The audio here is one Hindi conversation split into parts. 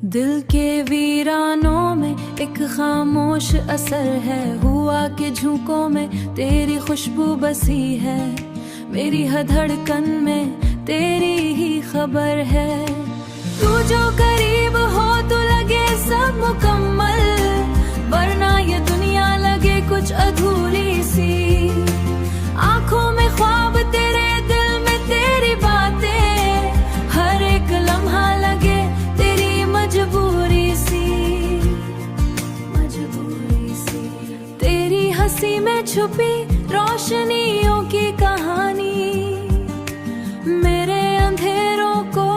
दिल के वीरानों में एक खामोश असर है, हुआ के झोंकों में तेरी खुशबू बसी है, मेरी हर धड़कन में तेरी ही खबर है। तू जो करीब हो तो लगे सब मुकम्मल, वरना ये दुनिया लगे कुछ अधूरी सी। आंखों में ख्वाब तेरे, दिल में तेरी बातें, हर एक लम्हा लगे तेरी मजबूरी सी, मजबूरी सी। तेरी हंसी में छुपी रोशनियों की कहानी, मेरे अंधेरों को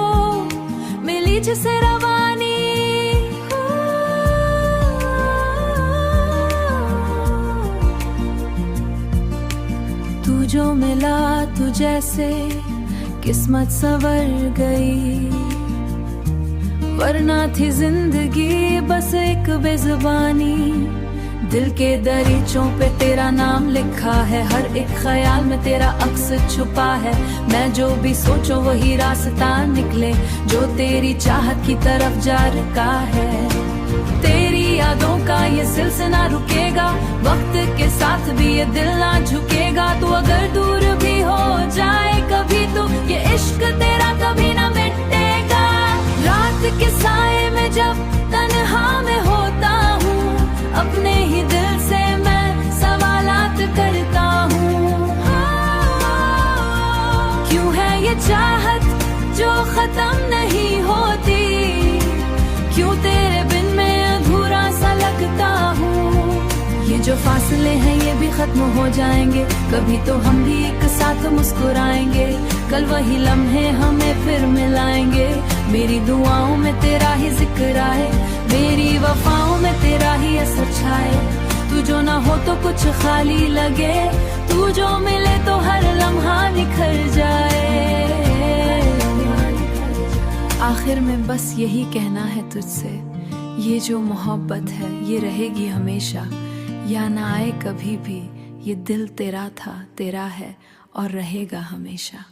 मिली जिसे रवानी। तू जो मिला तू जैसे किस्मत संवर गई, वरना थी जिंदगी बस एक बेजुबानी। दिल के दरीचों पे तेरा नाम लिखा है, हर एक ख्याल में तेरा अक्स छुपा है। मैं जो भी सोचूं वही रास्ता निकले, जो तेरी चाहत की तरफ जा रुका है। तेरी यादों का ये सिलसिला रुकेगा, वक्त के साथ भी ये दिल ना झुकेगा। तू अगर दूर भी हो जाए कभी तो ये इश्क तेरा कभी ना मिटेगा। रात के साए में जब तन्हा में होता हूँ, अपने ही दिल से मैं सवालात करता हूँ। क्यों है ये चाहत जो खत्म नहीं होती, क्यों तेरे बिन मैं अधूरा सा लगता हूँ। ये जो फासले हैं ये भी खत्म हो जाएंगे, कभी तो हम भी एक साथ मुस्कुराएंगे। कल वही लम्हे हमें फिर मिलाएंगे, मेरी दुआओं में तेरा ही जिक्र आए, मेरी वफाओं में तेरा ही असर छाए। तू जो ना हो तो कुछ खाली लगे, तू जो मिले तो हर लम्हा निखर जाए। आखिर में बस यही कहना है तुझसे, ये जो मोहब्बत है ये रहेगी हमेशा। या ना आए कभी भी, ये दिल तेरा था, तेरा है और रहेगा हमेशा।